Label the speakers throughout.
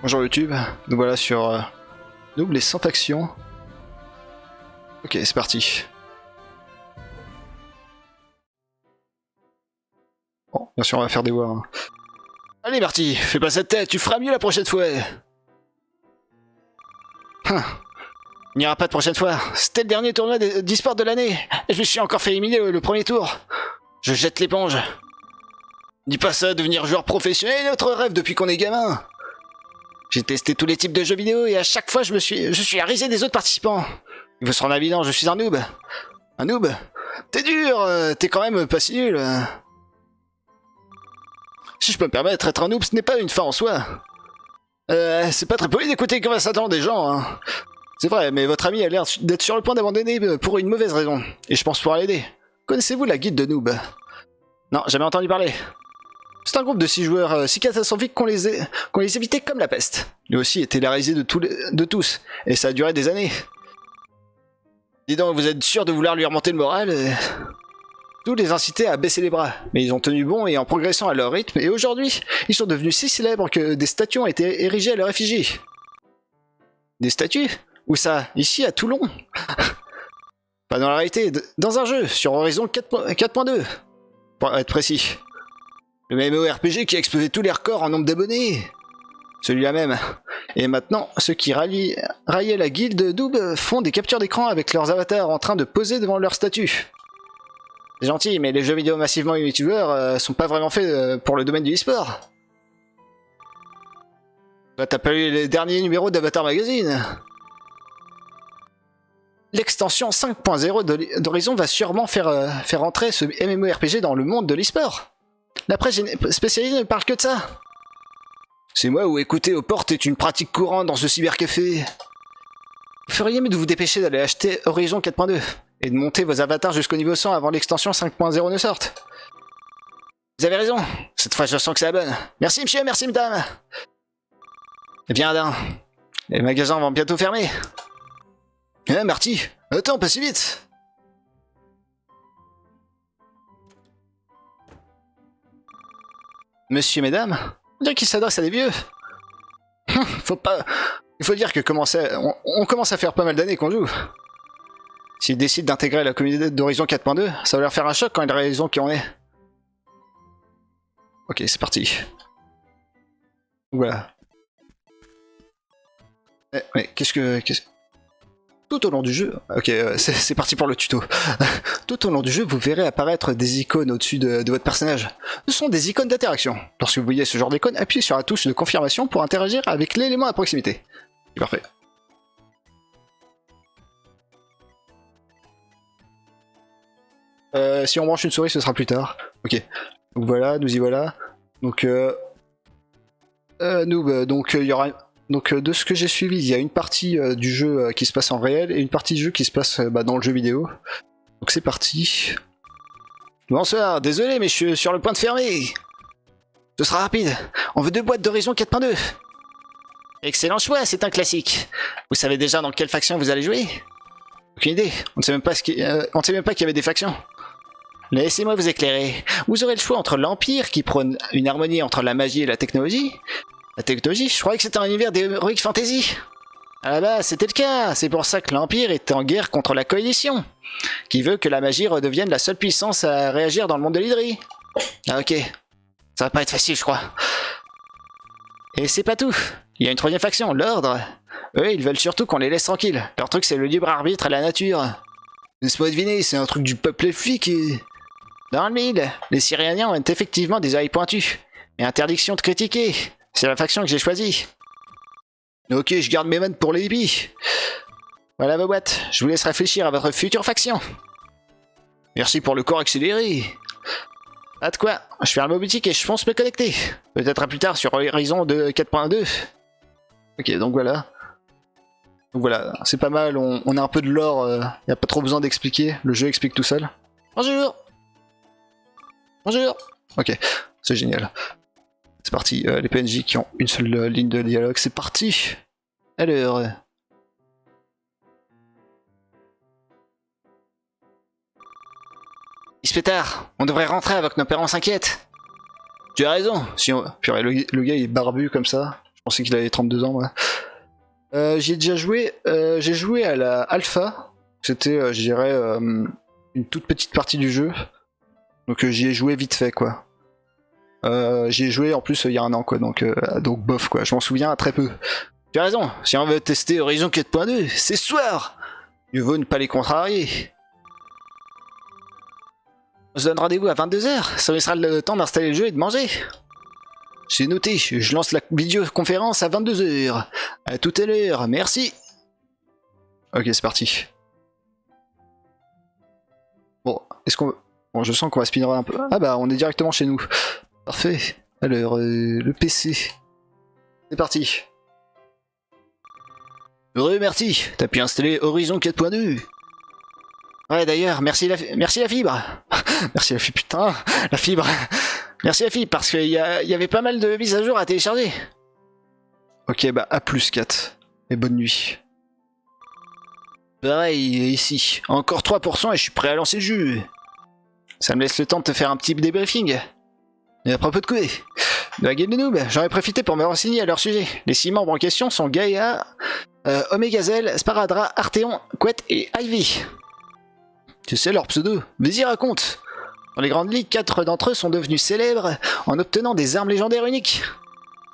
Speaker 1: Bonjour YouTube, nous voilà sur Noob les 100 factions. Ok, c'est parti. Bon, bien sûr on va faire des voix. Hein. Allez Marty, fais pas cette tête, tu feras mieux la prochaine fois. Il n'y aura pas de prochaine fois. C'était le dernier tournoi d'e-sport de l'année. Et je me suis encore fait éliminer le premier tour. Je jette l'éponge. Dis pas ça, devenir joueur professionnel est notre rêve depuis qu'on est gamin. J'ai testé tous les types de jeux vidéo et à chaque fois je suis à riser des autres participants. Il faut se rendre évident, je suis un noob. Un noob? T'es dur, t'es quand même pas si nul. Si je peux me permettre, être un noob, ce n'est pas une fin en soi. C'est pas très poli d'écouter les conversations des gens, hein. C'est vrai, mais votre ami a l'air d'être sur le point d'abandonner pour une mauvaise raison. Et je pense pouvoir l'aider. Connaissez-vous la guilde de noob? Non, jamais entendu parler. C'est un groupe de 6 joueurs si catastrophiques qu'on les évitait comme la peste. Lui aussi était la risée de tous, et ça a duré des années. Dis donc, vous êtes sûr de vouloir lui remonter le moral? Tout les incitait à baisser les bras, mais ils ont tenu bon et en progressant à leur rythme, et aujourd'hui, ils sont devenus si célèbres que des statues ont été érigées à leur effigie. Des statues? Où ça? Ici, à Toulon? Pas dans la réalité, dans un jeu, sur Horizon 4.2, pour être précis. Le MMORPG qui a explosé tous les records en nombre d'abonnés. Celui-là même. Et maintenant, ceux qui raillaient la guilde Noob font des captures d'écran avec leurs avatars en train de poser devant leur statue. C'est gentil, mais les jeux vidéo massivement multijoueurs sont pas vraiment faits pour le domaine du e-sport. T'as pas lu les derniers numéros d'Avatar Magazine? L'extension 5.0 d'Horizon va sûrement faire entrer ce MMORPG dans le monde de l'e-sport. La presse spécialisée ne parle que de ça. C'est moi où écouter aux portes est une pratique courante dans ce cybercafé. Vous feriez mieux de vous dépêcher d'aller acheter Horizon 4.2 et de monter vos avatars jusqu'au niveau 100 avant l'extension 5.0 ne sorte. Vous avez raison, cette fois je sens que c'est la bonne. Merci monsieur, merci madame. Eh bien Adam, les magasins vont bientôt fermer. Eh Marty, attends, pas si vite. Monsieur, mesdames, on dirait qu'il s'adresse à des vieux. Il faut dire que on commence à faire pas mal d'années qu'on joue. S'ils décident d'intégrer la communauté d'Horizon 4.2, ça va leur faire un choc quand ils réalisent qui on est. Ok, c'est parti. Voilà. Mais qu'est-ce que... Tout au long du jeu... Ok, c'est parti pour le tuto. Tout au long du jeu, vous verrez apparaître des icônes au-dessus de votre personnage. Ce sont des icônes d'interaction. Lorsque vous voyez ce genre d'icône, appuyez sur la touche de confirmation pour interagir avec l'élément à proximité. C'est parfait. Si on branche une souris, ce sera plus tard. Ok. Donc voilà, nous y voilà. Donc... il y aura... Donc de ce que j'ai suivi, il y a une partie du jeu qui se passe en réel et une partie du jeu qui se passe dans le jeu vidéo. Donc c'est parti. Bonsoir, désolé mais je suis sur le point de fermer. Ce sera rapide. On veut 2 boîtes d'Horizon 4.2. Excellent choix, c'est un classique. Vous savez déjà dans quelle faction vous allez jouer? Aucune idée, on ne sait même pas qu'il y avait des factions. Laissez-moi vous éclairer. Vous aurez le choix entre l'Empire qui prône une harmonie entre la magie et la technologie. La technologie, je croyais que c'était un univers d'Heroic Fantasy. Ah là là, c'était le cas. C'est pour ça que l'Empire est en guerre contre la Coalition, qui veut que la magie redevienne la seule puissance à réagir dans le monde de l'Hydrie. Ah ok. Ça va pas être facile, je crois. Et c'est pas tout. Il y a une 3e faction, l'Ordre. Eux, ils veulent surtout qu'on les laisse tranquilles. Leur truc, c'est le libre arbitre et la nature. Laisse-moi deviner, c'est un truc du peuple elfique qui... Dans le mille, les Syrianiens ont effectivement des oreilles pointues. Et interdiction de critiquer. C'est la faction que j'ai choisie. Ok, je garde mes vannes pour les hippies. Voilà vos boîtes. Je vous laisse réfléchir à votre future faction. Merci pour le corps accéléré. Ah de quoi? Je ferme ma boutique et je fonce me connecter. Peut-être à plus tard sur Horizon 4.2. Ok, donc voilà. Donc voilà, c'est pas mal. On a un peu de lore. Y a pas trop besoin d'expliquer. Le jeu explique tout seul. Bonjour. Bonjour. Ok, c'est génial. C'est parti, les PNJ qui ont une seule ligne de dialogue, c'est parti. Alors... Ispétard, on devrait rentrer avec nos parents s'inquiètent. Tu as raison, si on... Purée, le gars il est barbu comme ça, je pensais qu'il avait 32 ans, moi. J'y ai déjà joué. J'ai joué à la alpha. C'était, je dirais, une toute petite partie du jeu. Donc j'y ai joué vite fait, quoi. J'y ai joué en plus il y a un an, quoi. Donc bof, quoi. Je m'en souviens très peu. Tu as raison. Si on veut tester Horizon 4.2, c'est ce soir. Mieux vaut ne pas les contrarier. On se donne rendez-vous à 22h. Ça me laissera le temps d'installer le jeu et de manger. C'est noté, je lance la vidéoconférence à 22h. À tout à l'heure, merci. Ok, c'est parti. Bon, est-ce qu'on... Bon, je sens qu'on va speedrun un peu. Ah bah, on est directement chez nous. Parfait. Alors, le PC. C'est parti. Heureux, merci. T'as pu installer Horizon 4.2. Ouais, d'ailleurs, merci la fibre. Merci la fibre, putain, la fibre. Merci la fibre, parce qu'il y avait pas mal de mises à jour à télécharger. Ok, bah à plus 4. Et bonne nuit. Pareil, ici. Encore 3% et je suis prêt à lancer le jeu. Ça me laisse le temps de te faire un petit débriefing. Et à propos de quoi? De la guilde de noob, j'en ai profité pour me renseigner à leur sujet. Les 6 membres en question sont Gaïa, Omegazel, Sparadra, Arteon, Quet et Ivy. Tu sais leur pseudo, vas-y raconte. Dans les grandes ligues, 4 d'entre eux sont devenus célèbres en obtenant des armes légendaires uniques.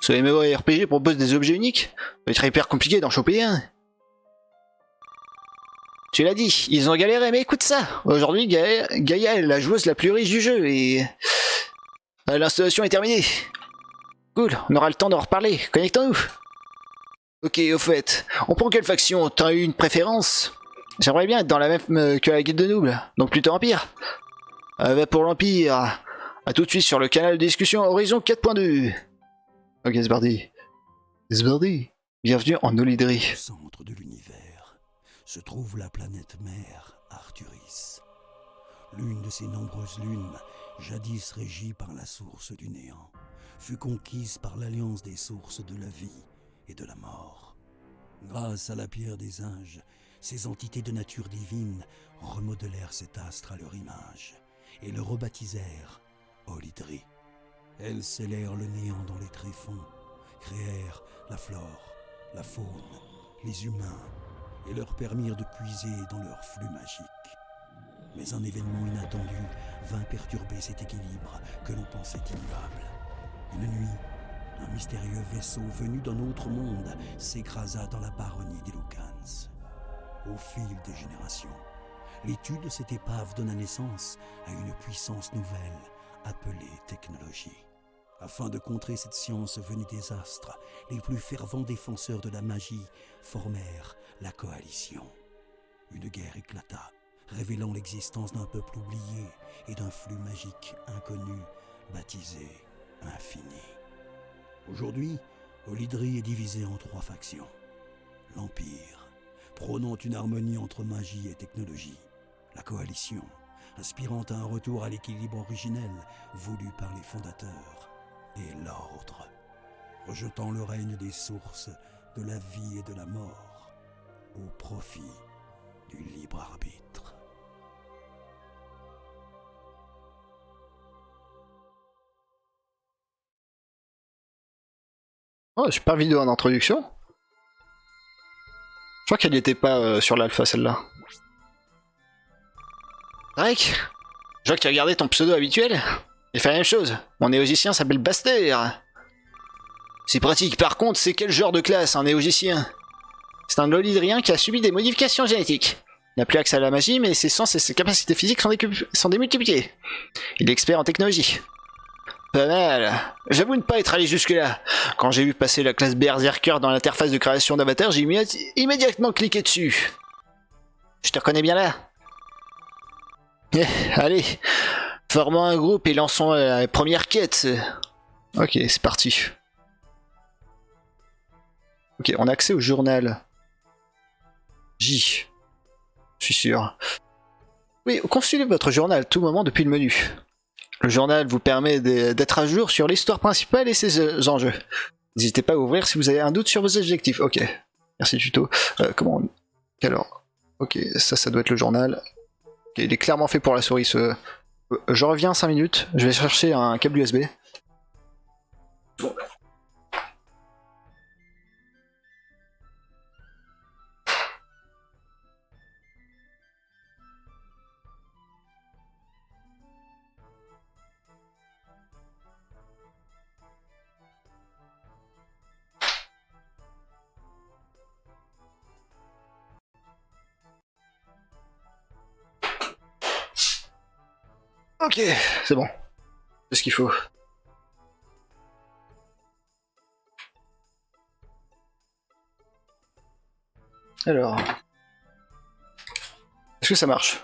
Speaker 1: Ce MMORPG propose des objets uniques, ça va être hyper compliqué d'en choper un. Tu l'as dit, ils ont galéré, mais écoute ça. Aujourd'hui, Gaïa est la joueuse la plus riche du jeu et... l'installation est terminée. Cool, on aura le temps d'en reparler, connectons-nous. Ok, au fait, on prend quelle faction? T'as eu une préférence? J'aimerais bien être dans la même que la guilde de noob, donc plutôt Empire. Bah pour l'Empire, à tout de suite sur le canal de discussion Horizon 4.2. Ok, c'est parti. C'est parti. Bienvenue en Olydrie.
Speaker 2: Au centre de l'univers se trouve la planète mère Arturis. L'une de ces nombreuses lunes, jadis régie par la source du néant, fut conquise par l'alliance des sources de la vie et de la mort. Grâce à la pierre des âges, ces entités de nature divine remodelèrent cet astre à leur image et le rebaptisèrent Olydrie. Elles scellèrent le néant dans les tréfonds, créèrent la flore, la faune, les humains et leur permirent de puiser dans leur flux magique. Mais un événement inattendu vint perturber cet équilibre que l'on pensait immuable. Une nuit, un mystérieux vaisseau venu d'un autre monde s'écrasa dans la baronnie des Lucans. Au fil des générations, l'étude de cette épave donna naissance à une puissance nouvelle appelée technologie. Afin de contrer cette science venue des astres, les plus fervents défenseurs de la magie formèrent la coalition. Une guerre éclata, révélant l'existence d'un peuple oublié et d'un flux magique inconnu, baptisé Infini. Aujourd'hui, Olydrie est divisée en 3 factions. L'Empire, prônant une harmonie entre magie et technologie. La coalition, aspirant à un retour à l'équilibre originel voulu par les fondateurs. Et l'ordre, rejetant le règne des sources de la vie et de la mort au profit du libre arbitre.
Speaker 1: Oh, super vidéo en introduction. Je crois qu'elle n'était pas sur l'alpha celle-là. Drake, je vois que tu as gardé ton pseudo habituel. J'ai fait la même chose. Mon néogicien s'appelle Baster. C'est pratique. Par contre, c'est quel genre de classe, un néogicien? C'est un olydrien qui a subi des modifications génétiques. Il n'a plus accès à la magie, mais ses sens et ses capacités physiques sont démultipliés. Il est expert en technologie. Pas mal. J'avoue ne pas être allé jusque-là. Quand j'ai vu passer la classe Berserker dans l'interface de création d'avatar, j'ai immédiatement cliqué dessus. Je te reconnais bien là. Allez, formons un groupe et lançons la première quête. Ok, c'est parti. Ok, on a accès au journal. J. Je suis sûr. Oui, consultez votre journal à tout moment depuis le menu. Le journal vous permet d'être à jour sur l'histoire principale et ses enjeux. N'hésitez pas à ouvrir si vous avez un doute sur vos objectifs. Ok, merci tuto. Comment on... Alors, ok, ça doit être le journal. Okay, il est clairement fait pour la souris. Je reviens 5 minutes. Je vais chercher un câble USB. Bon. Ok, c'est bon. C'est ce qu'il faut. Alors... Est-ce que ça marche?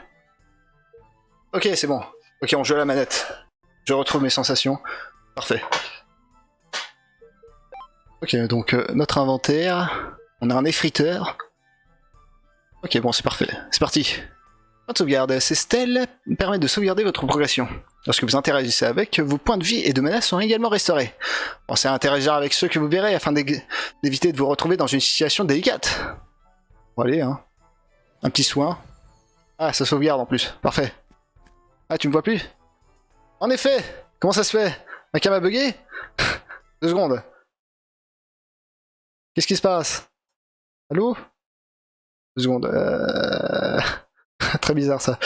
Speaker 1: Ok, c'est bon. Ok, on joue à la manette. Je retrouve mes sensations. Parfait. Ok, donc notre inventaire. On a un effriteur. Ok, bon, c'est parfait. C'est parti. Point de sauvegarde. Ces stèles permettent de sauvegarder votre progression. Lorsque vous interagissez avec, vos points de vie et de menace sont également restaurés. Pensez à interagir avec ceux que vous verrez afin d'éviter de vous retrouver dans une situation délicate. Bon, allez, hein. Un petit soin. Ah, ça sauvegarde en plus. Parfait. Ah, tu me vois plus? En effet! Comment ça se fait? Ma cam a bugué? 2 secondes. Qu'est-ce qui se passe? Allô? 2 secondes. Très bizarre ça.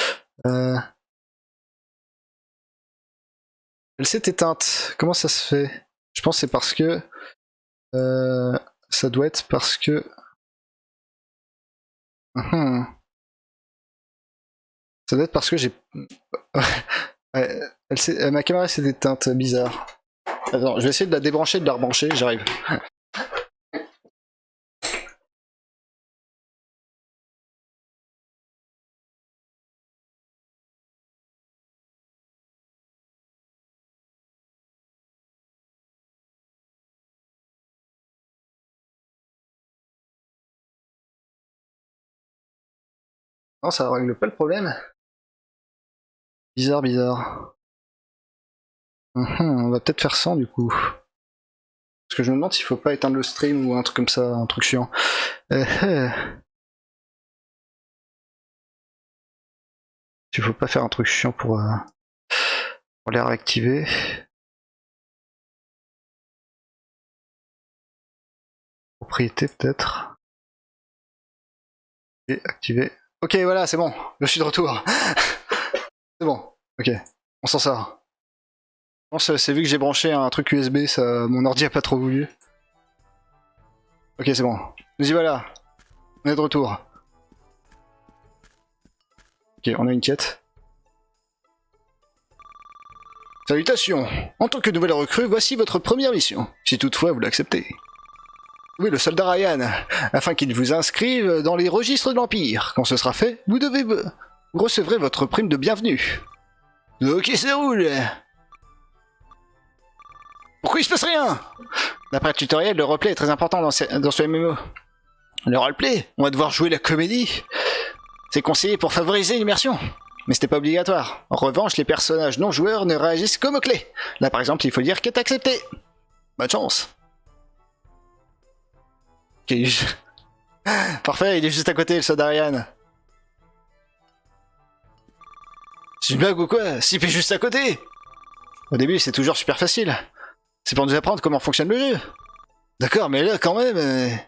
Speaker 1: Elle s'est éteinte. Comment ça se fait? Je pense que c'est parce que... ça doit être parce que... Ça doit être parce que j'ai... Ouais, ma caméra s'est éteinte, bizarre. Attends, je vais essayer de la débrancher et de la rebrancher, j'arrive. Non, ça règle pas le problème. Bizarre, bizarre. On va peut-être faire ça du coup. Parce que je me demande s'il faut pas éteindre le stream ou un truc comme ça, un truc chiant. S'il faut pas faire un truc chiant pour les réactiver. Propriété peut-être. Et activer. Ok, voilà, c'est bon. Je suis de retour. C'est bon. Ok. On s'en sort. Je pense que c'est vu que j'ai branché un truc USB, ça, mon ordi a pas trop voulu. Ok, c'est bon. Nous y voilà. On est de retour. Ok, on a une quête. Salutations. En tant que nouvelle recrue, voici votre première mission. Si toutefois vous l'acceptez. Oui, le soldat Ryan, afin qu'il vous inscrive dans les registres de l'Empire. Quand ce sera fait, vous recevrez votre prime de bienvenue. Ok, ça roule. Pourquoi il se passe rien? D'après le tutoriel, le roleplay est très important dans ce MMO. Le roleplay, on va devoir jouer la comédie. C'est conseillé pour favoriser l'immersion. Mais c'était pas obligatoire. En revanche, les personnages non joueurs ne réagissent qu'aux mots-clés. Là par exemple, il faut dire qu'est accepté. Bonne chance. Okay. Parfait, il est juste à côté, le soldat Ryan. C'est une blague ou quoi? S'il est juste à côté. Au début, c'est toujours super facile. C'est pour nous apprendre comment fonctionne le jeu. D'accord, mais là, quand même...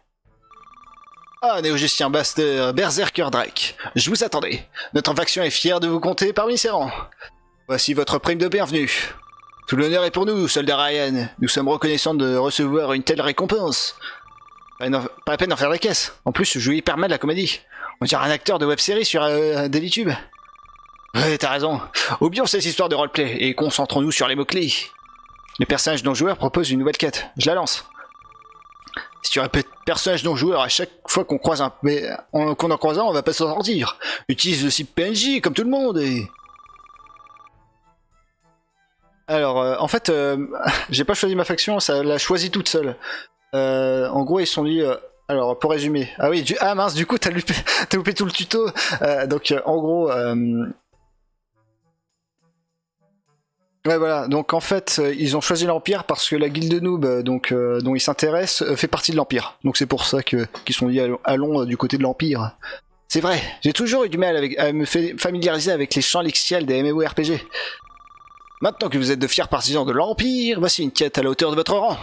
Speaker 1: Ah, Néogestien Buster, Berserker Drake. Je vous attendais. Notre faction est fière de vous compter parmi ses rangs. Voici votre prime de bienvenue. Tout l'honneur est pour nous, soldat Ryan. Nous sommes reconnaissants de recevoir une telle récompense. Pas la peine d'en faire des caisses. En plus, je joue hyper mal la comédie. On dirait un acteur de web-série sur DailyTube. Ouais, t'as raison. Oublions cette histoire de roleplay et concentrons-nous sur les mots-clés. Le personnage non-joueur propose une nouvelle quête. Je la lance. Si tu répètes personnage non-joueur à chaque fois qu'on croise qu'on en croise un, on va pas s'en sortir. Utilise le site PNJ comme tout le monde et... Alors, en fait, j'ai pas choisi ma faction, ça l'a choisi toute seule. En gros, ils se sont dit... alors, pour résumer... Ah oui, ah mince, du coup, t'as loupé tout le tuto. Donc, en gros... Ouais, voilà, donc en fait, ils ont choisi l'Empire parce que la guilde noob dont ils s'intéressent fait partie de l'Empire. Donc c'est pour ça qu'ils sont dit allons du côté de l'Empire. C'est vrai, j'ai toujours eu du mal à me familiariser avec les champs lexical des MMORPG. Maintenant que vous êtes de fiers partisans de l'Empire, voici une quête à la hauteur de votre rang.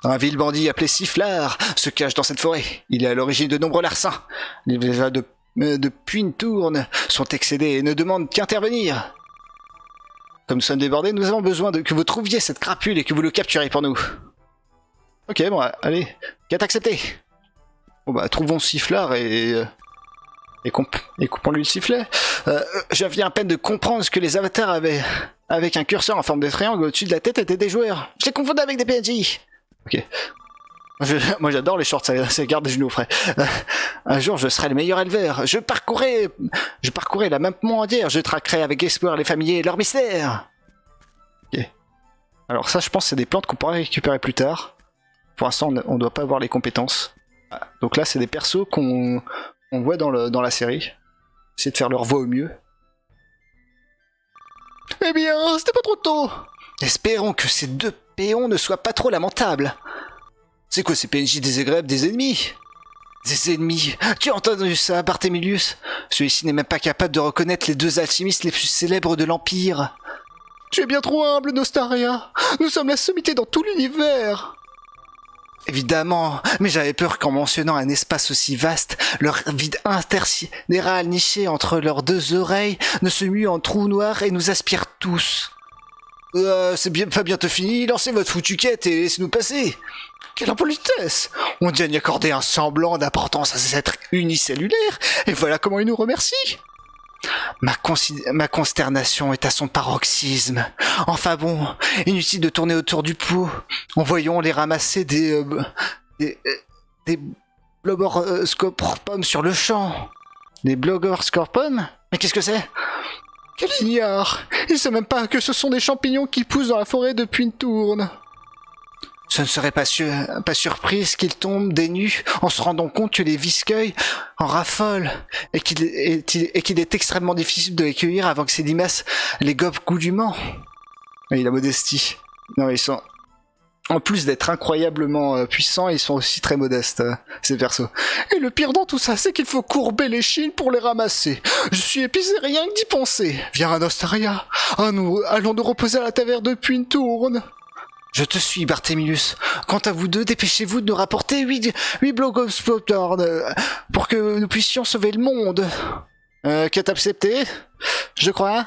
Speaker 1: Un vil bandit appelé Sifflard se cache dans cette forêt. Il est à l'origine de nombreux larcins. Les villageois de Puintourne sont excédés et ne demandent qu'intervenir. Comme nous sommes débordés, nous avons besoin que vous trouviez cette crapule et que vous le capturez pour nous. Ok, bon, allez, quête acceptée. Bon bah, trouvons Sifflard et Et coupons-lui le sifflet. Je viens à peine de comprendre ce que les avatars avaient avec un curseur en forme de triangle au-dessus de la tête étaient des joueurs. Je les confondais avec des PNJ. Ok. Moi j'adore les shorts, ça garde des genoux frais. Un jour je serai le meilleur éleveur. Je parcourrai la map mondiale. Je traquerai avec espoir les familles et leurs mystères. Ok. Alors ça je pense que c'est des plantes qu'on pourra récupérer plus tard. Pour l'instant on doit pas avoir les compétences. Donc là c'est des persos qu'on voit dans la série. Essayer de faire leur voix au mieux. Eh bien, c'était pas trop tôt. Espérons que ces deux péons ne soient pas trop lamentables. C'est quoi ces PNJ désagréables des ennemis? Des ennemis? Tu as entendu ça, Barthélemius? Celui-ci n'est même pas capable de reconnaître les deux alchimistes les plus célèbres de l'Empire. Tu es bien trop humble, Nostaria. Nous sommes la sommité dans tout l'univers. Évidemment, mais j'avais peur qu'en mentionnant un espace aussi vaste, leur vide intersidéral niché entre leurs deux oreilles ne se mue en trou noir et nous aspire tous. C'est pas bientôt fini, lancez votre foutue quête et laissez-nous passer. Quelle impolitesse! On dit y accorder un semblant d'importance à ces êtres unicellulaires, et voilà comment ils nous remercient. Ma consternation est à son paroxysme. Enfin bon, inutile de tourner autour du pot. Voyons les ramasser des blobbers scorpum sur le champ. Des bloggers scorpum? Mais qu'est-ce que c'est? Quel ignare! Il sait même pas que ce sont des champignons qui poussent dans la forêt depuis une tourne. Je ne serais pas surprise qu'il tombe des nues en se rendant compte que les visqueuils en raffolent et qu'il est extrêmement difficile de les cueillir avant que ces limaces les gobent goulûment. Et la modestie. Non, ils sont... En plus d'être incroyablement puissants, ils sont aussi très modestes, ces persos. Et le pire dans tout ça, c'est qu'il faut courber les chines pour les ramasser. Je suis épuisé rien que d'y penser. Viens à Nostaria. Allons nous reposer à la taverne depuis une tourne. Je te suis, Barthélemius. Quant à vous deux, dépêchez-vous de nous rapporter 8 Blogosplotters pour que nous puissions sauver le monde. Quête acceptée? Je crois.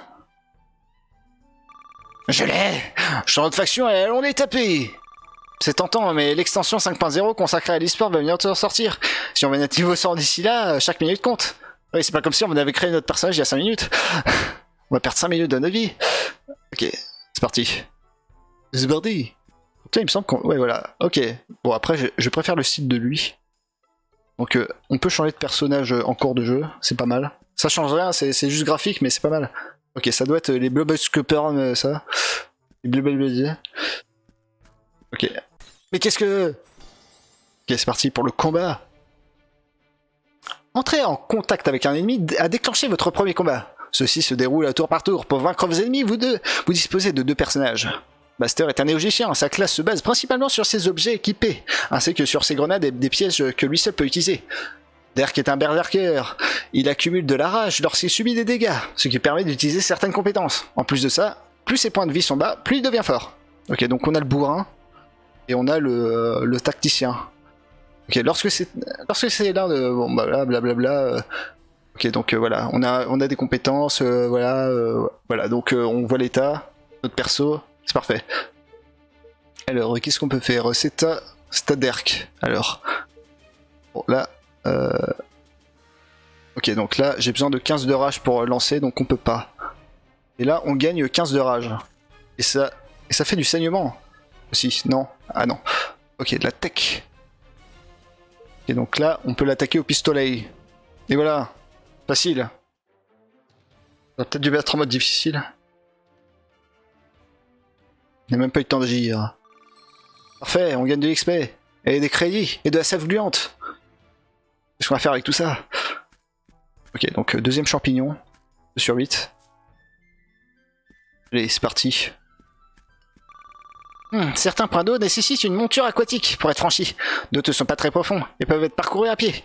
Speaker 1: Je l'ai. Champ de faction et allons les taper. C'est tentant, mais l'extension 5.0 consacrée à l'e-sport va bientôt sortir. Si on va à niveau 100 d'ici là, chaque minute compte. Oui, c'est pas comme si on avait créé notre personnage il y a 5 minutes. On va perdre 5 minutes de notre vie. Ok, c'est parti. C'est parti. Là, il me semble qu'on... Ouais, voilà. Ok. Bon, après, je préfère le style de lui. Donc, on peut changer de personnage en cours de jeu. C'est pas mal. Ça change rien, c'est juste graphique, mais c'est pas mal. Ok, ça doit être les Blobbers, ça. Les Blobbers. Ok. Mais qu'est-ce que... Ok, c'est parti pour le combat. Entrez en contact avec un ennemi à déclencher votre premier combat. Ceci se déroule à tour par tour. Pour vaincre vos ennemis, vous disposez de 2 personnages. Buster est un néogicien, sa classe se base principalement sur ses objets équipés, ainsi que sur ses grenades et des pièges que lui seul peut utiliser. Derk est un berserker, il accumule de la rage lorsqu'il subit des dégâts, ce qui permet d'utiliser certaines compétences. En plus de ça, plus ses points de vie sont bas, plus il devient fort. Ok, donc on a le bourrin, et on a le tacticien. Ok, lorsque c'est là de... Bon bah là, blablabla... Ok, donc voilà, on a des compétences, voilà, donc on voit l'état, notre perso... C'est parfait. Alors, qu'est-ce qu'on peut faire? C'est à Derk. Alors. Bon, là. Ok, donc là, j'ai besoin de 15 de rage pour lancer, donc on peut pas. Et là, on gagne 15 de rage. Et ça fait du saignement. Aussi, non? Ah non. Ok, de la tech. Et donc là, on peut l'attaquer au pistolet. Et voilà. Facile. On a peut-être dû mettre en mode difficile. Il n'a même pas eu le temps d'agir. Parfait, on gagne de l'XP, et des crédits, et de la sève gluante. Qu'est-ce qu'on va faire avec tout ça? Ok, donc deuxième champignon, 2 sur 8. Allez, c'est parti. Certains points d'eau nécessitent une monture aquatique pour être franchis. D'autres ne sont pas très profonds, et peuvent être parcourus à pied.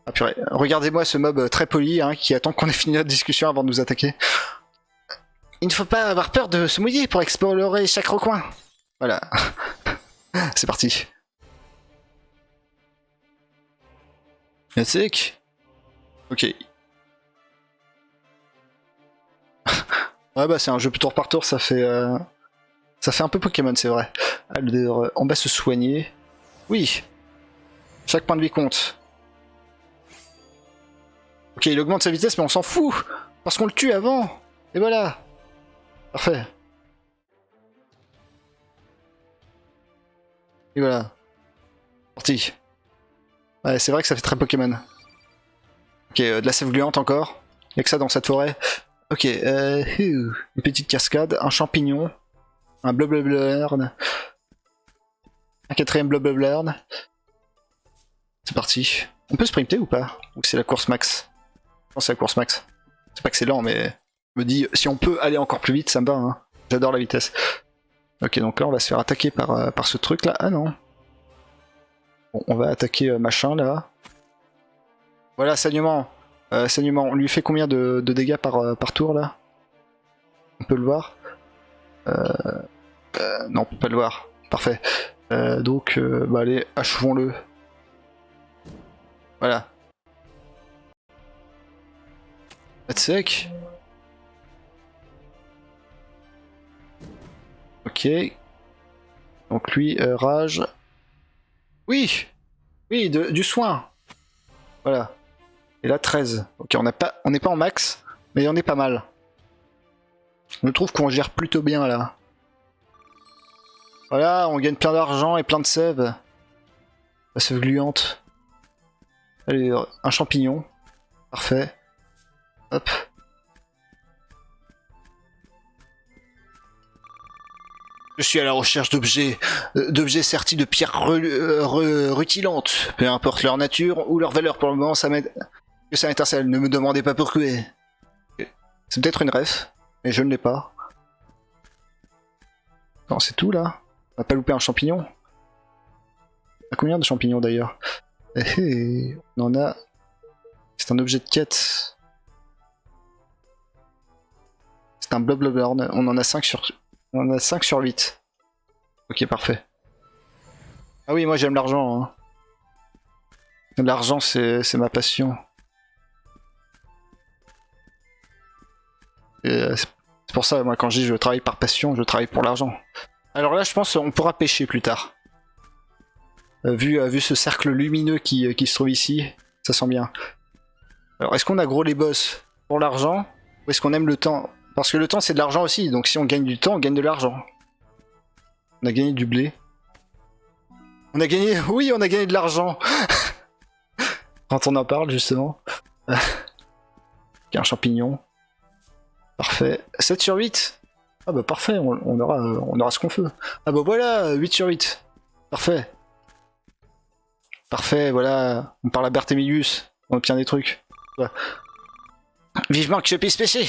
Speaker 1: Ah purée, regardez-moi ce mob très poli, qui attend qu'on ait fini notre discussion avant de nous attaquer. Il ne faut pas avoir peur de se mouiller pour explorer chaque recoin. Voilà. C'est parti. Sec. Ok. Ouais bah c'est un jeu tour par tour, ça fait un peu Pokémon, c'est vrai. Alors, on va se soigner. Oui. Chaque point de vie compte. Ok, il augmente sa vitesse, mais on s'en fout. Parce qu'on le tue avant. Et voilà. Parfait. Et voilà. Parti. Ouais, c'est vrai que ça fait très Pokémon. Ok, de la sève gluante encore. Y'a que ça dans cette forêt. Ok, une petite cascade, un champignon, un Blubblern, un quatrième Blubblern. C'est parti. On peut sprinter ou pas? Ou c'est la course max? Je pense que c'est la course max. C'est pas que c'est lent, mais je me dis, si on peut aller encore plus vite, ça me va. Hein. J'adore la vitesse. Ok, donc là, on va se faire attaquer par ce truc-là. Ah non. Bon, on va attaquer machin, là. Voilà, saignement. Saignement, on lui fait combien de dégâts par tour, là? On peut le voir. Non, on peut pas le voir. Parfait. Donc, bah allez, achevons-le. Voilà. Être sec. Ok. Donc lui, rage. Oui. Oui, du soin. Voilà. Et là, 13. Ok, on n'est pas en max, mais on est pas mal. Je trouve qu'on gère plutôt bien, là. Voilà, on gagne plein d'argent et plein de sève. La sève gluante. Allez, un champignon. Parfait. Hop. Je suis à la recherche d'objets sertis de pierres rutilantes. Peu importe leur nature ou leur valeur pour le moment, ça m'étincelle. Ne me demandez pas pourquoi. C'est peut-être une ref, mais je ne l'ai pas. Non, c'est tout là. On n'a pas loupé un champignon. On a combien de champignons d'ailleurs? On en a... C'est un objet de quête. C'est un Blubblern. On en a 5 sur 8. Ok, parfait. Ah oui, moi j'aime l'argent. Hein. L'argent, c'est ma passion. C'est pour ça, moi, quand je dis je travaille par passion, je travaille pour l'argent. Alors là, je pense qu'on pourra pêcher plus tard. Vu ce cercle lumineux qui se trouve ici, ça sent bien. Alors, est-ce qu'on a gros les boss pour l'argent? Ou est-ce qu'on aime le temps? Parce que le temps, c'est de l'argent aussi. Donc si on gagne du temps, on gagne de l'argent. On a gagné du blé. On a gagné... Oui, on a gagné de l'argent. Quand on en parle, justement. Il y a un champignon. Parfait. 7 sur 8. Ah bah parfait, on aura ce qu'on veut. Ah bah voilà, 8 sur 8. Parfait. Parfait, voilà. On parle à Barthémius. On obtient des trucs. Ouais. Vivement que je puisse pêcher.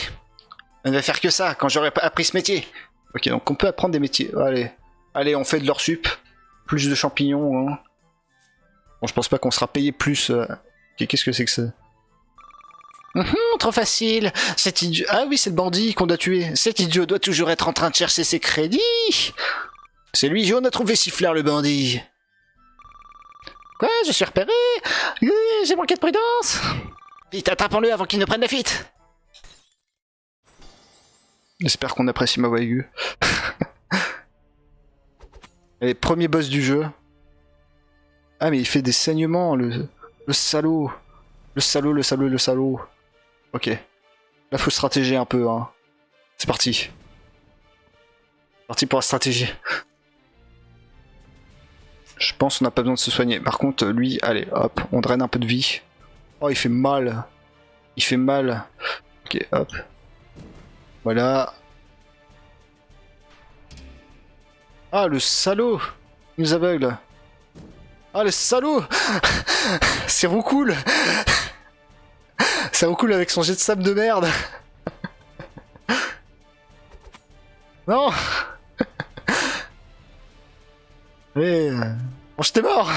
Speaker 1: On ne va faire que ça quand j'aurai appris ce métier. Ok, donc on peut apprendre des métiers. Allez, on fait de l'or sup. Plus de champignons. Hein. Bon, je pense pas qu'on sera payé plus. Ok, qu'est-ce que c'est que ça? Trop facile. Cet idiot... Ah oui, c'est le bandit qu'on doit tuer. Cet idiot doit toujours être en train de chercher ses crédits. C'est lui, on a trouvé Siffleur le bandit. Quoi? Je suis repéré. J'ai manqué de prudence. Vite, attrapons-le avant qu'il ne prenne la fuite. J'espère qu'on apprécie ma voix aiguë. Allez, premier boss du jeu. Ah mais il fait des saignements, le salaud. Le salaud. Ok. Là faut stratéger un peu. Hein. C'est parti. Parti pour la stratégie. Je pense qu'on n'a pas besoin de se soigner. Par contre, lui, allez, hop, on draine un peu de vie. Oh, il fait mal. Il fait mal. Ok, hop. Voilà. Ah, le salaud! Il nous aveugle. Ah, le salaud! C'est roucoule! C'est roucoule avec son jet de sable de merde! Non! Mais... Bon, j'étais mort!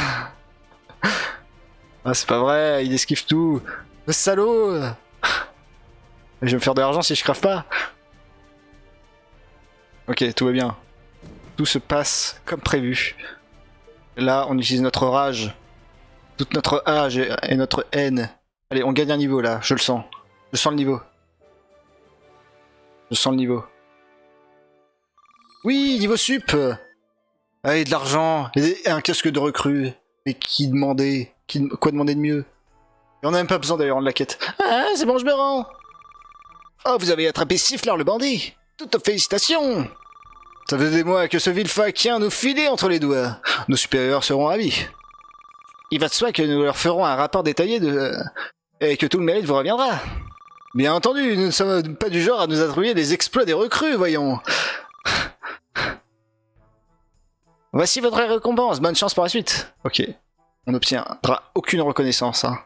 Speaker 1: Ah, c'est pas vrai, il esquive tout! Le salaud! Je vais me faire de l'argent si je crève pas! Ok, tout va bien. Tout se passe comme prévu. Là, on utilise notre rage. Toute notre rage et notre haine. Allez, on gagne un niveau là, je le sens. Je sens le niveau. Je sens le niveau. Oui, niveau sup! Allez, de l'argent, et un casque de recrue. Mais qui demandait? Quoi demander de mieux? Et on n'a même pas besoin d'aller rendre la quête. Ah, c'est bon, je me rends. Oh, vous avez attrapé Siffleur le bandit. Toutes félicitations. Ça faisait des mois que ce vil faquien nous filait entre les doigts. Nos supérieurs seront ravis. Il va de soi que nous leur ferons un rapport détaillé et que tout le mérite vous reviendra. Bien entendu, nous ne sommes pas du genre à nous attribuer des exploits des recrues, voyons. Voici votre récompense, bonne chance pour la suite. Ok, on n'obtiendra aucune reconnaissance. Hein.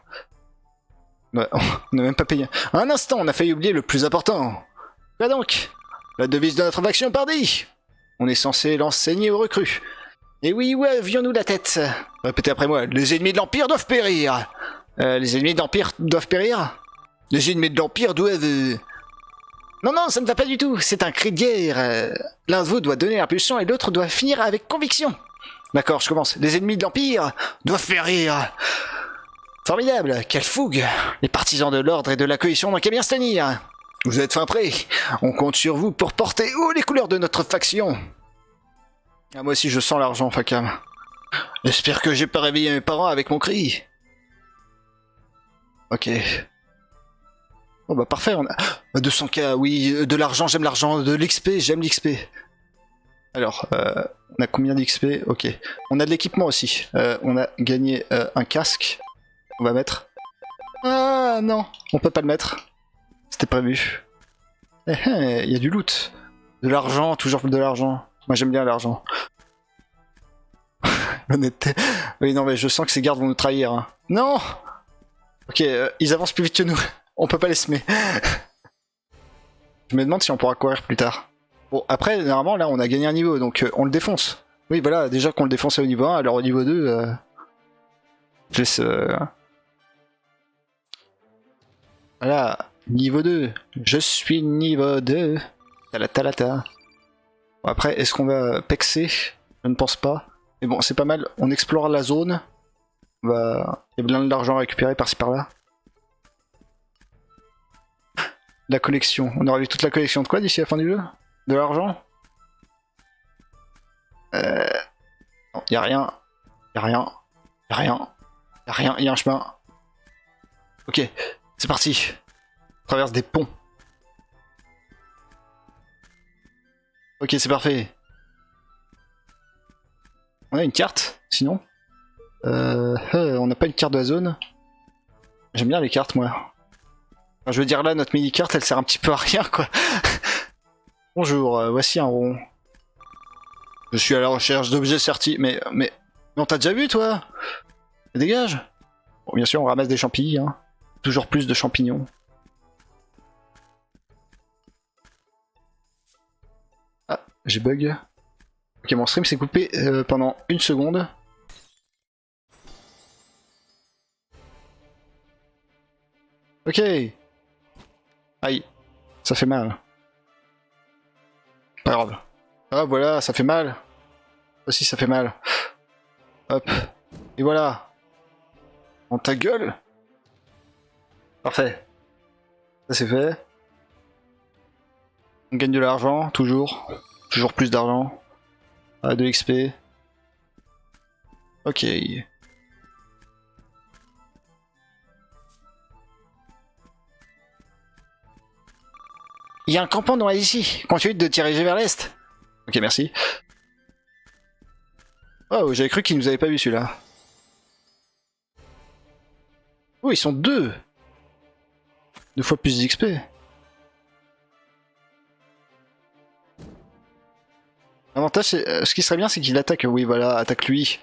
Speaker 1: Ouais, on n'a même pas payé. Un instant, on a failli oublier le plus important. Quoi donc? La devise de notre faction, pardi. On est censé l'enseigner aux recrues. Et oui, où avions-nous la tête? Répétez après moi, les ennemis de l'Empire doivent périr. Les ennemis de l'Empire doivent périr? Les ennemis de l'Empire doivent... Non, non, ça ne va pas du tout, c'est un cri de guerre. L'un de vous doit donner l'impulsion et l'autre doit finir avec conviction. D'accord, je commence. Les ennemis de l'Empire doivent périr. Formidable, quelle fougue. Les partisans de l'ordre et de la coalition n'ont qu'à bien se tenir. Vous êtes fin prêts. On compte sur vous pour porter haut les couleurs de notre faction. Ah, moi aussi je sens l'argent, Fakam. J'espère que j'ai pas réveillé mes parents avec mon cri. Ok. Bon bah parfait, on a 200k, oui, de l'argent, j'aime l'argent, de l'XP, j'aime l'XP. Alors, on a combien d'XP? Ok. On a de l'équipement aussi. On a gagné un casque. On va mettre... Ah non, on peut pas le mettre. C'était prévu. Il y a du loot. De l'argent, toujours de l'argent. Moi j'aime bien l'argent. L'honnêteté. Oui non mais je sens que ces gardes vont nous trahir. Hein. Non. Ok, ils avancent plus vite que nous. On peut pas les semer. Je me demande si on pourra courir plus tard. Bon après normalement là on a gagné un niveau donc on le défonce. Oui voilà, déjà qu'on le défonçait au niveau 1, alors au niveau 2... je laisse... Voilà, niveau 2. Je suis niveau 2. Talatalata. Bon, après, est-ce qu'on va pexer? Je ne pense pas. Mais bon, c'est pas mal. On explore la zone. Il y a plein d'argent à récupérer par-ci par-là. La collection. On aura vu toute la collection de quoi d'ici la fin du jeu? De l'argent? Non, y a rien. Y a rien. Y a rien. Y a rien. Y a un chemin. Ok, c'est parti. On traverse des ponts. Ok, c'est parfait. On a une carte, sinon. On n'a pas une carte de la zone. J'aime bien les cartes, moi. Enfin, je veux dire là, notre mini-carte, elle sert un petit peu à rien, quoi. Bonjour, voici un rond. Je suis à la recherche d'objets certis. Mais on t'a déjà vu, toi? Dégage. Bon, bien sûr, on ramasse des champignons. Hein. Toujours plus de champignons. Ah, j'ai bug. Ok, mon stream s'est coupé pendant une seconde. Ok. Aïe. Ça fait mal. Pas grave. Ah voilà, ça fait mal. Aussi, ça fait mal. Hop. Et voilà. Dans ta gueule. Parfait. Ça c'est fait. On gagne de l'argent, toujours. Toujours plus d'argent. Ah, de l'XP. Ok. Il y a un campement dans ici. Continue de te diriger vers l'est. Ok, merci. Oh, j'avais cru qu'ils nous avaient pas vu celui-là. Oh, ils sont deux. 2 fois plus d'XP. L'avantage, ce qui serait bien, c'est qu'il attaque. Oui, voilà, attaque lui.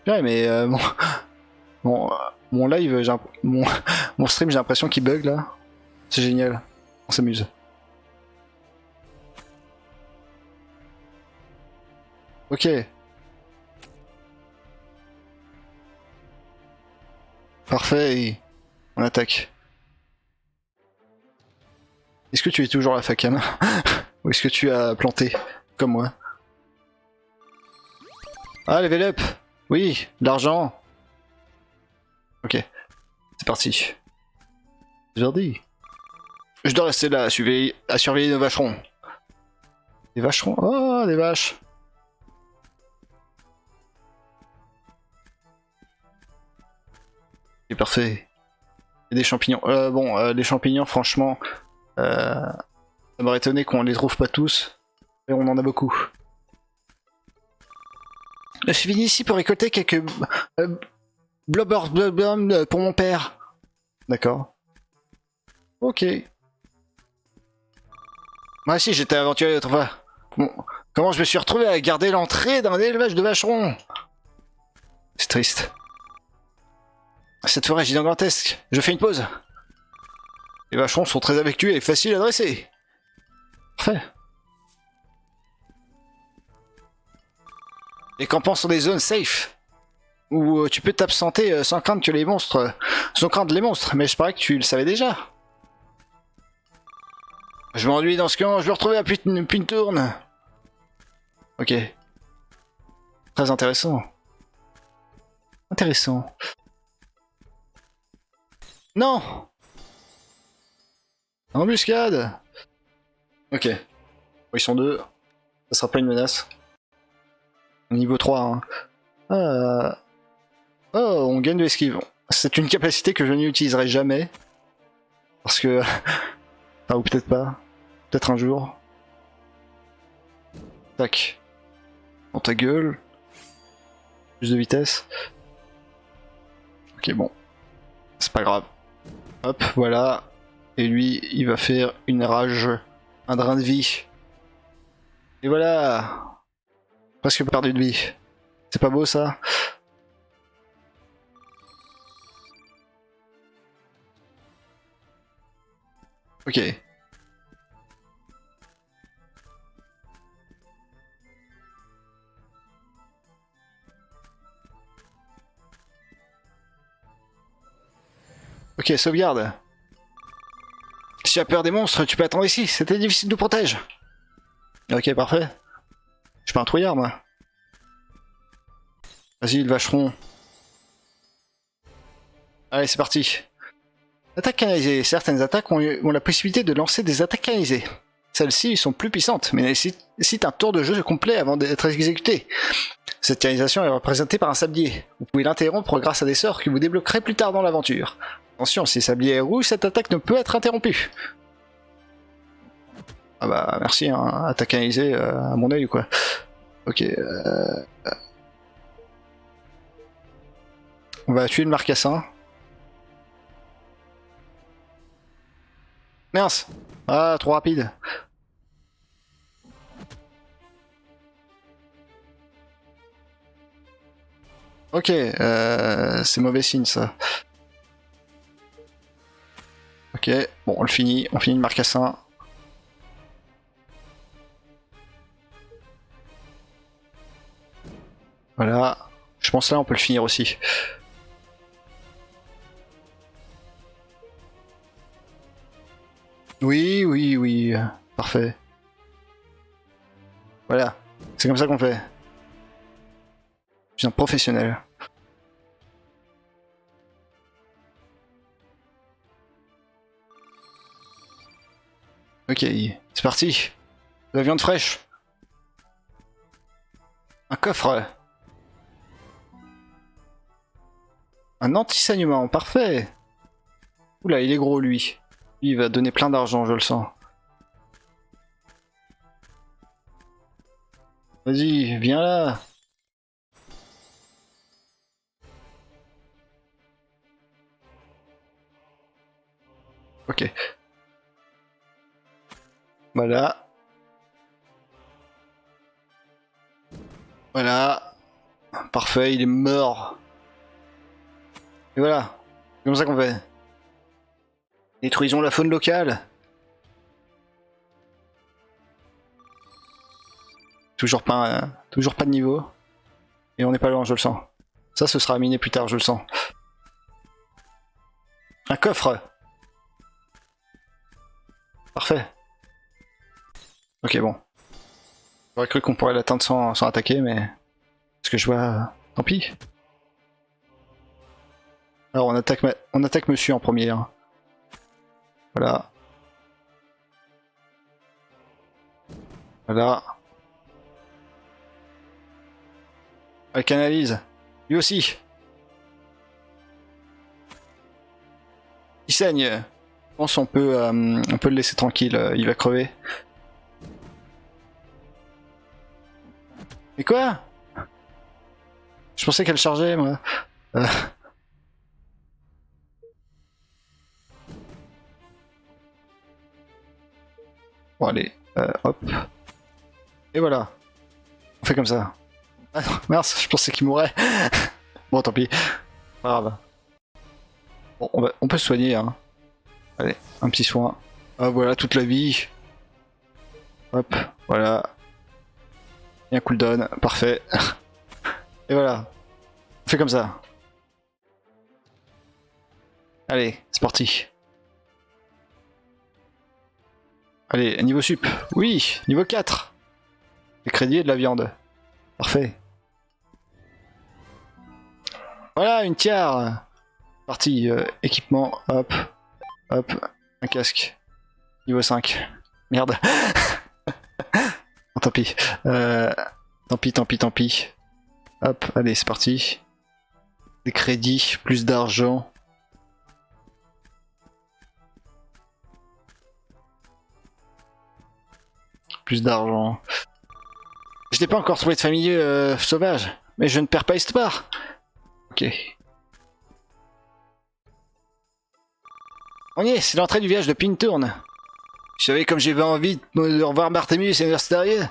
Speaker 1: Ouais, mais mon live, mon stream, j'ai l'impression qu'il bug là. C'est génial. On s'amuse. Ok. Parfait. On attaque. Est-ce que tu es toujours la Fakam? Ou est-ce que tu as planté comme moi? Ah, level up. Oui, de l'argent. Ok, c'est parti. Verdi. Je dois rester là à surveiller nos vacherons. Des vacherons? Oh, des vaches. C'est parfait. Et des champignons. Bon, les champignons, franchement, ça m'aurait étonné qu'on les trouve pas tous. Mais on en a beaucoup. Je suis venu ici pour récolter quelques blubber pour mon père. D'accord. Ok. Moi aussi j'étais aventurier autrefois. Bon, comment je me suis retrouvé à garder l'entrée d'un élevage de vacherons? C'est triste. Cette forêt est gigantesque. Je fais une pause. Les vacherons sont très affectueux et faciles à dresser. Parfait. Les campements sont des zones safe, où tu peux t'absenter sans craindre que les monstres... sans craindre les monstres, mais je parie que tu le savais déjà. Je m'ennuie dans ce camp, je veux retrouver depuis une tourne. Ok. Très intéressant. Intéressant. Non! Embuscade! Ok. Bon, ils sont deux. Ça sera pas une menace. Niveau 3, hein. Oh, on gagne de l'esquive. C'est une capacité que je n'utiliserai jamais. Parce que... enfin, ou peut-être pas. Peut-être un jour. Tac. Dans ta gueule. Plus de vitesse. Ok, bon. C'est pas grave. Hop, voilà. Et lui, il va faire une rage. Un drain de vie. Et voilà. Presque perdu de vie. C'est pas beau ça? Ok. Ok, sauvegarde. Si tu as peur des monstres, tu peux attendre ici. C'était difficile de protéger. Ok, parfait. Je suis pas un trouillard, moi. Vas-y, le vacheron. Allez, c'est parti. Attaque canalisée. Certaines attaques ont la possibilité de lancer des attaques canalisées. Celles-ci sont plus puissantes, mais nécessitent un tour de jeu complet avant d'être exécutées. Cette canalisation est représentée par un sablier. Vous pouvez l'interrompre grâce à des sorts que vous débloquerez plus tard dans l'aventure. Attention, si le sablier est rouge, cette attaque ne peut être interrompue. Ah bah merci, hein, attaque canalisée à mon œil ou quoi. Ok. On va tuer le marcassin. Mince. Ah, trop rapide. Ok, c'est mauvais signe ça. Ok, bon, on finit le marcassin. Voilà, je pense là on peut le finir aussi. Oui, oui, oui, parfait. Voilà, c'est comme ça qu'on fait. Je suis un professionnel. Ok, c'est parti. De la viande fraîche. Un coffre. Un anti-saignement, parfait. Oula, il est gros lui. Lui, il va donner plein d'argent, je le sens. Vas-y, viens là. Ok. Voilà. Voilà. Parfait, il est mort. Et voilà. C'est comme ça qu'on fait. Détruisons la faune locale. Toujours pas de niveau. Et on n'est pas loin, je le sens. Ça, ce sera miné plus tard, je le sens. Un coffre. Parfait. Ok, bon. J'aurais cru qu'on pourrait l'atteindre sans attaquer, mais... ce que je vois... tant pis. Alors, on attaque monsieur en premier. Hein. Voilà. Voilà. Elle canalise. Lui aussi. Il saigne. Je pense qu'on peut le laisser tranquille, il va crever. Mais quoi? Je pensais qu'elle chargeait, moi. Bon, allez, hop. Et voilà. On fait comme ça. Ah non, mince, je pensais qu'il mourrait. Bon, tant pis. Pas grave. Bon, on peut se soigner, hein. Allez, un petit soin. Ah, voilà, toute la vie. Hop, voilà. Et un cooldown, parfait. Et voilà. On fait comme ça. Allez, c'est parti. Allez, niveau sup. Oui, niveau 4. Des crédits et de la viande. Parfait. Voilà, une tiare. Partie, équipement, hop. Hop, un casque. Niveau 5. Merde. Oh, tant pis. Tant pis. Hop, allez, c'est parti. Des crédits, plus d'argent. Plus d'argent. Je n'ai pas encore trouvé de famille sauvage, mais je ne perds pas espoir. Ok. On y est, c'est l'entrée du village de Pinturn. Vous savez, comme j'avais envie de revoir Barthélemy et Universitarieux.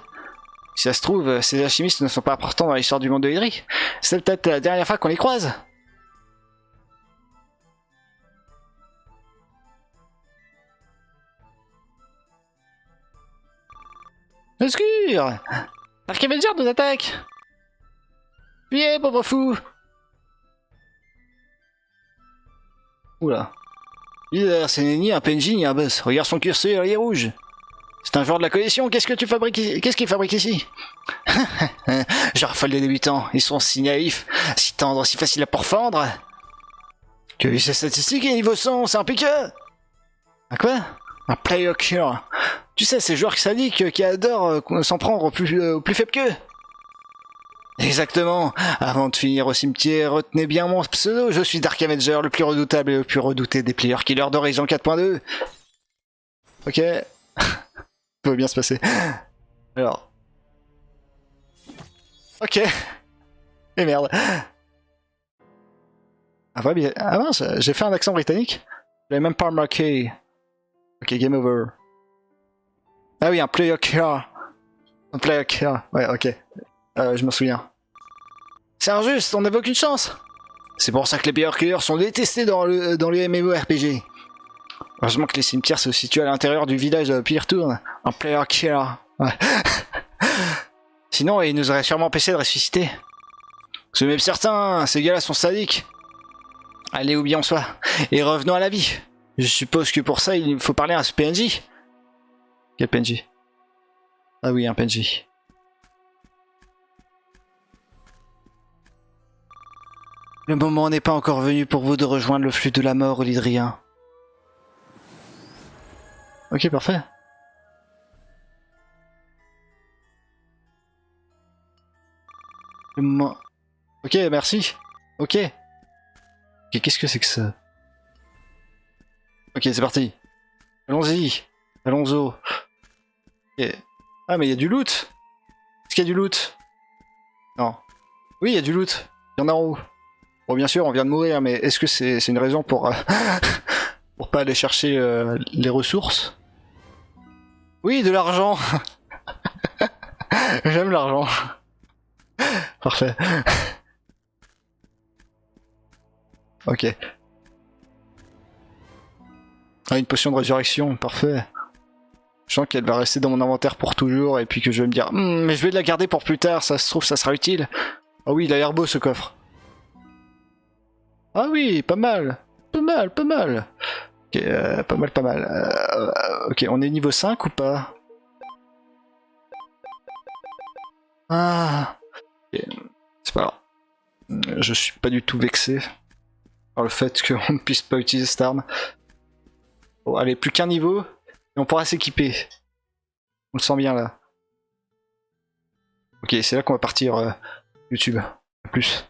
Speaker 1: Si ça se trouve, ces alchimistes ne sont pas importants dans l'histoire du monde de Hydrie. C'est peut-être la dernière fois qu'on les croise. Obscur! Archivenger nous attaque! Fuyez, pauvre fou! Oula. Leader, c'est ni un PNJ ni un boss. Regarde son curseur, il est rouge. C'est un joueur de la collection, qu'est-ce que tu fabriques ici? Qu'est-ce qu'il fabrique ici? Je raffole des débutants, ils sont si naïfs, si tendres, si faciles à pourfendre. Tu as vu ces statistiques et niveau 100, c'est un piqueux! Un quoi? Un player cure. Tu sais, ces joueurs sadiques qui adorent s'en prendre au plus faible qu'eux. Exactement. Avant de finir au cimetière, retenez bien mon pseudo. Je suis Dark Avenger, le plus redoutable et le plus redouté des players killers d'Horizon 4.2. Ok. Tout va bien se passer. Alors. Ok. Et merde. Ah, ouais, bien. Ah mince, j'ai fait un accent britannique. Je l'avais même pas remarqué. Ok, game over. Ah oui, un player killer. Un player killer. Ouais, ok. Je m'en souviens. C'est injuste, on n'avait aucune chance. C'est pour ça que les player killers sont détestés dans les MMORPG. Heureusement que les cimetières se situent à l'intérieur du village de Pinturn. Un player killer. Ouais. Sinon, ils nous auraient sûrement empêché de ressusciter. C'est même certain, ces gars-là sont sadiques. Allez, oublions ça. Et revenons à la vie. Je suppose que pour ça, il faut parler à ce PNJ. Quel PNJ? Ah oui, un PNJ. Le moment n'est pas encore venu pour vous de rejoindre le flux de la mort, Olydrien. Ok, parfait. Le moment... Ok, merci. Ok. Ok, qu'est-ce que c'est que ça? Ok, c'est parti. Allons-y. Allons-y. Okay. Ah, mais il y a du loot. Est-ce qu'il y a du loot? Non. Oui, il y a du loot. Il y en a en haut. Bon, bien sûr, on vient de mourir, mais est-ce que c'est une raison pour pour pas aller chercher les ressources? Oui, de l'argent. J'aime l'argent. Parfait. Ok. Ah, une potion de résurrection, parfait. Je sens qu'elle va rester dans mon inventaire pour toujours et puis que je vais me dire mais je vais la garder pour plus tard, ça se trouve ça sera utile. Oh oui, il a l'air beau ce coffre. Ah oui, pas mal. Pas mal, pas mal. Ok, pas mal. Ok, on est niveau 5 ou pas? Ah. Okay. C'est pas grave. Je suis pas du tout vexé par le fait qu'on ne puisse pas utiliser cette arme. Bon, allez, plus qu'un niveau. Et on pourra s'équiper. On le sent bien là. Ok, c'est là qu'on va partir YouTube. A plus.